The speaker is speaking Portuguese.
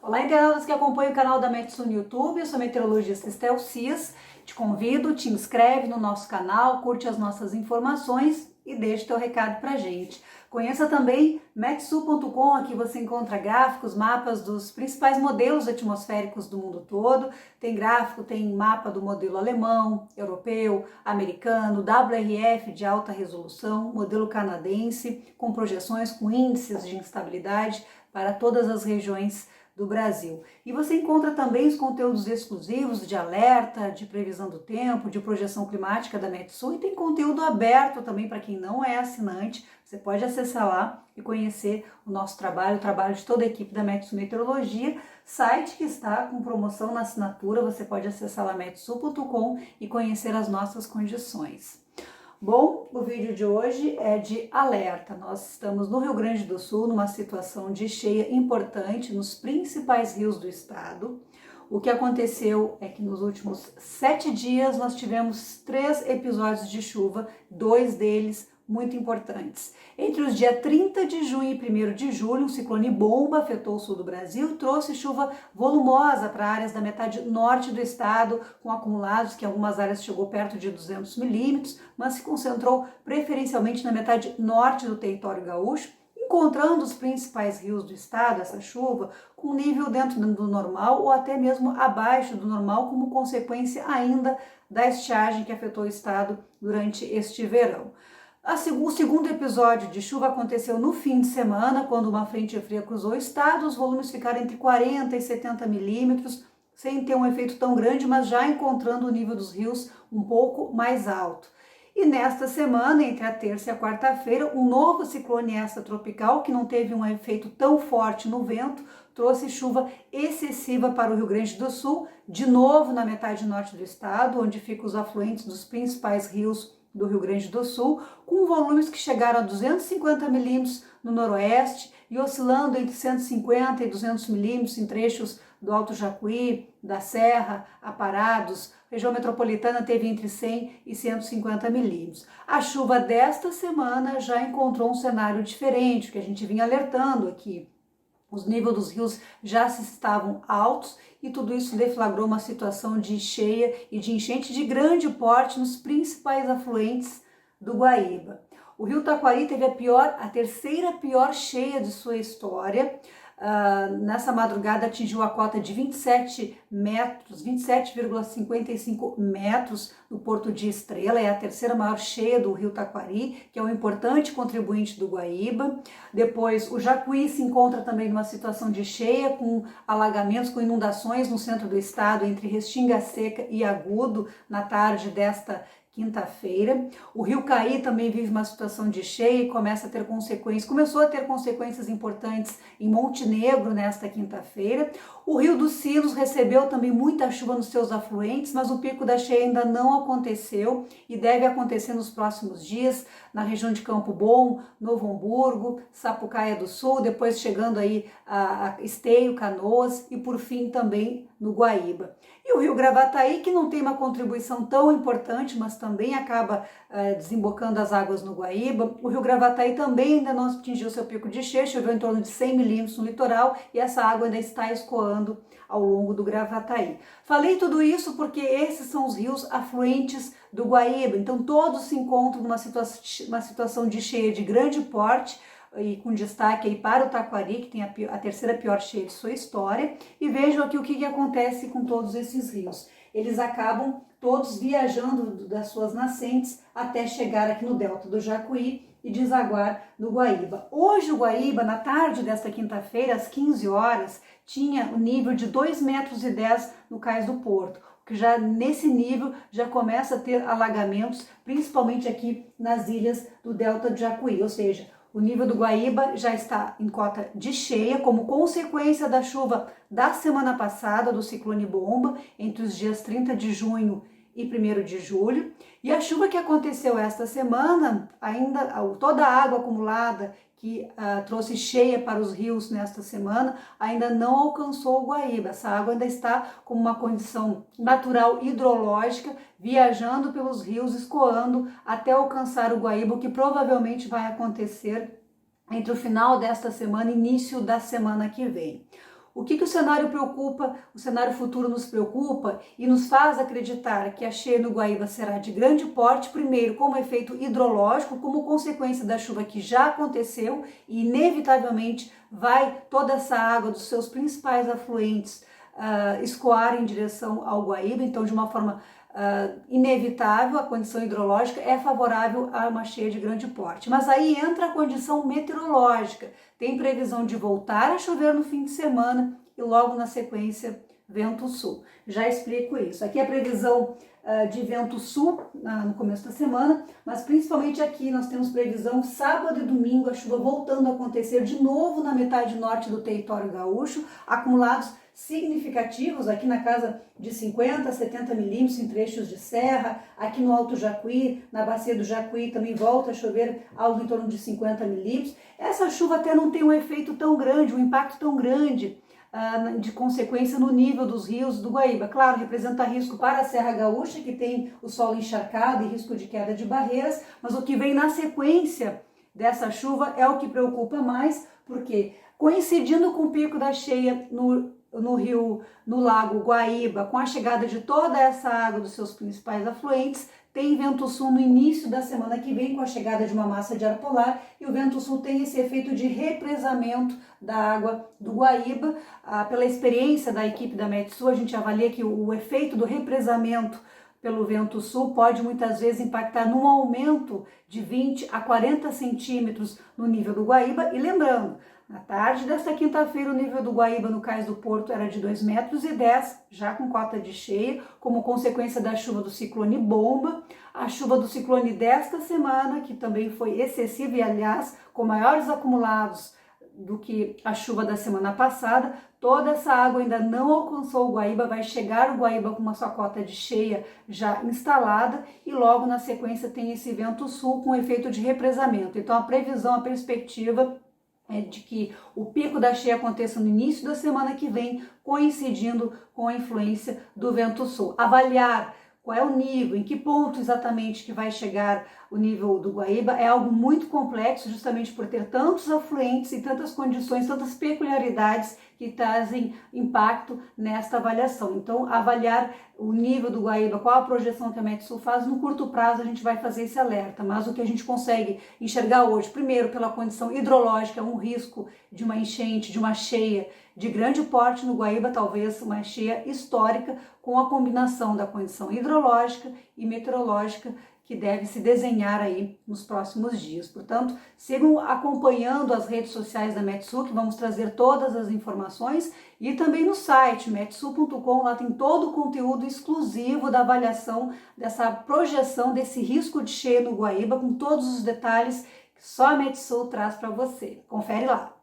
Olá, internautas que acompanham o canal da Metsu no YouTube, eu sou a meteorologista Estel Cis. Te convido, te inscreve no nosso canal, curte as nossas informações e deixa teu recado pra gente. Conheça também metsu.com, aqui você encontra gráficos, mapas dos principais modelos atmosféricos do mundo todo. Tem gráfico, tem mapa do modelo alemão, europeu, americano, WRF de alta resolução, modelo canadense, com projeções com índices de instabilidade para todas as regiões do Brasil. E você encontra também os conteúdos exclusivos de alerta, de previsão do tempo, de projeção climática da Metsu, e tem conteúdo aberto também para quem não é assinante. Você pode acessar lá e conhecer o nosso trabalho, o trabalho de toda a equipe da Metsu Meteorologia, site que está com promoção na assinatura. Você pode acessar lá metsu.com e conhecer as nossas condições. Bom, o vídeo de hoje é de alerta. Nós estamos no Rio Grande do Sul, numa situação de cheia importante nos principais rios do estado. O que aconteceu é que nos últimos 7 dias nós tivemos 3 episódios de chuva, 2 deles muito importantes. Entre os dias 30 de junho e 1º de julho, um ciclone bomba afetou o sul do Brasil e trouxe chuva volumosa para áreas da metade norte do estado, com acumulados que em algumas áreas chegou perto de 200 milímetros, mas se concentrou preferencialmente na metade norte do território gaúcho, encontrando os principais rios do estado, essa chuva, com nível dentro do normal ou até mesmo abaixo do normal, como consequência ainda da estiagem que afetou o estado durante este verão. O segundo episódio de chuva aconteceu no fim de semana, quando uma frente fria cruzou o estado. Os volumes ficaram entre 40 e 70 milímetros, sem ter um efeito tão grande, mas já encontrando o nível dos rios um pouco mais alto. E nesta semana, entre a terça e a quarta-feira, um novo ciclone extratropical, que não teve um efeito tão forte no vento, trouxe chuva excessiva para o Rio Grande do Sul, de novo na metade norte do estado, onde ficam os afluentes dos principais rios do Rio Grande do Sul, com volumes que chegaram a 250 milímetros no noroeste e oscilando entre 150 e 200 milímetros em trechos do Alto Jacuí, da Serra, Aparados. A região metropolitana teve entre 100 e 150 milímetros. A chuva desta semana já encontrou um cenário diferente, que a gente vinha alertando aqui. Os níveis dos rios já estavam altos e tudo isso deflagrou uma situação de cheia e de enchente de grande porte nos principais afluentes do Guaíba. O rio Taquari teve a terceira pior cheia de sua história. Nessa madrugada atingiu a cota de 27 metros, 27,55 metros no Porto de Estrela. É a terceira maior cheia do rio Taquari, que é um importante contribuinte do Guaíba. Depois, o Jacuí se encontra também numa situação de cheia, com alagamentos, com inundações no centro do estado, entre Restinga Seca e Agudo, na tarde desta quinta-feira. O Rio Caí também vive uma situação de cheia e começou a ter consequências importantes em Montenegro nesta quinta-feira. O Rio dos Sinos recebeu também muita chuva nos seus afluentes, mas o pico da cheia ainda não aconteceu e deve acontecer nos próximos dias na região de Campo Bom, Novo Hamburgo, Sapucaia do Sul, depois chegando aí a Esteio, Canoas e por fim também no Guaíba. E o Rio Gravataí, que não tem uma contribuição tão importante, mas também acaba desembocando as águas no Guaíba. O Rio Gravataí também ainda não atingiu seu pico de cheia, choveu em torno de 100 milímetros no litoral e essa água ainda está escoando ao longo do Gravataí. Falei tudo isso porque esses são os rios afluentes do Guaíba, então todos se encontram numa situação de cheia de grande porte, e com destaque aí para o Taquari, que tem a terceira pior cheia de sua história. E vejam aqui o que acontece com todos esses rios. Eles acabam todos viajando das suas nascentes até chegar aqui no delta do Jacuí e desaguar no Guaíba. Hoje o Guaíba, na tarde desta quinta-feira, às 15 horas, tinha o nível de 2,10 metros no cais do Porto, que já nesse nível já começa a ter alagamentos, principalmente aqui nas ilhas do delta do Jacuí, ou seja, o nível do Guaíba já está em cota de cheia, como consequência da chuva da semana passada, do ciclone bomba, entre os dias 30 de junho e 1º de julho. E a chuva que aconteceu esta semana, ainda toda a água acumulada que trouxe cheia para os rios nesta semana, ainda não alcançou o Guaíba. Essa água ainda está como uma condição natural hidrológica, viajando pelos rios, escoando até alcançar o Guaíba, o que provavelmente vai acontecer entre o final desta semana e início da semana que vem. O que o cenário preocupa, o cenário futuro nos preocupa e nos faz acreditar que a cheia no Guaíba será de grande porte, primeiro como efeito hidrológico, como consequência da chuva que já aconteceu e inevitavelmente vai toda essa água dos seus principais afluentes escoar em direção ao Guaíba, então de uma forma inevitável a condição hidrológica é favorável a uma cheia de grande porte. Mas aí entra a condição meteorológica, tem previsão de voltar a chover no fim de semana e logo na sequência vento sul. Já explico isso. Aqui é a previsão de vento sul no começo da semana, mas principalmente aqui nós temos previsão sábado e domingo, a chuva voltando a acontecer de novo na metade norte do território gaúcho, acumulados significativos aqui na casa de 50 a 70 milímetros em trechos de serra, aqui no Alto Jacuí, na bacia do Jacuí também volta a chover algo em torno de 50 milímetros. Essa chuva até não tem um efeito tão grande, um impacto tão grande de consequência no nível dos rios do Guaíba. Claro, representa risco para a Serra Gaúcha, que tem o solo encharcado e risco de queda de barreiras, mas o que vem na sequência dessa chuva é o que preocupa mais, porque coincidindo com o pico da cheia no lago Guaíba, com a chegada de toda essa água dos seus principais afluentes, tem vento sul no início da semana que vem, com a chegada de uma massa de ar polar, e o vento sul tem esse efeito de represamento da água do Guaíba. Pela experiência da equipe da Metsul, a gente avalia que o efeito do represamento pelo vento sul pode muitas vezes impactar num aumento de 20 a 40 centímetros no nível do Guaíba. E lembrando, na tarde desta quinta-feira, o nível do Guaíba no Cais do Porto era de 2,10 metros, já com cota de cheia, como consequência da chuva do ciclone Bomba. A chuva do ciclone desta semana, que também foi excessiva e, aliás, com maiores acumulados do que a chuva da semana passada, toda essa água ainda não alcançou o Guaíba, vai chegar o Guaíba com uma sua cota de cheia já instalada e logo na sequência tem esse vento sul com efeito de represamento. Então a previsão, a perspectiva é de que o pico da cheia aconteça no início da semana que vem, coincidindo com a influência do vento sul. Avaliar qual é o nível, em que ponto exatamente que vai chegar o nível do Guaíba é algo muito complexo, justamente por ter tantos afluentes e tantas condições, tantas peculiaridades que trazem impacto nesta avaliação. Então, avaliar o nível do Guaíba, qual a projeção que a Metsul faz, no curto prazo a gente vai fazer esse alerta, mas o que a gente consegue enxergar hoje, primeiro pela condição hidrológica, um risco de uma enchente, de uma cheia de grande porte no Guaíba, talvez uma cheia histórica, com a combinação da condição hidrológica e meteorológica que deve se desenhar aí nos próximos dias. Portanto, sigam acompanhando as redes sociais da Metsul, que vamos trazer todas as informações, e também no site metsul.com, lá tem todo o conteúdo exclusivo da avaliação dessa projeção desse risco de cheia no Guaíba, com todos os detalhes que só a Metsul traz para você. Confere lá!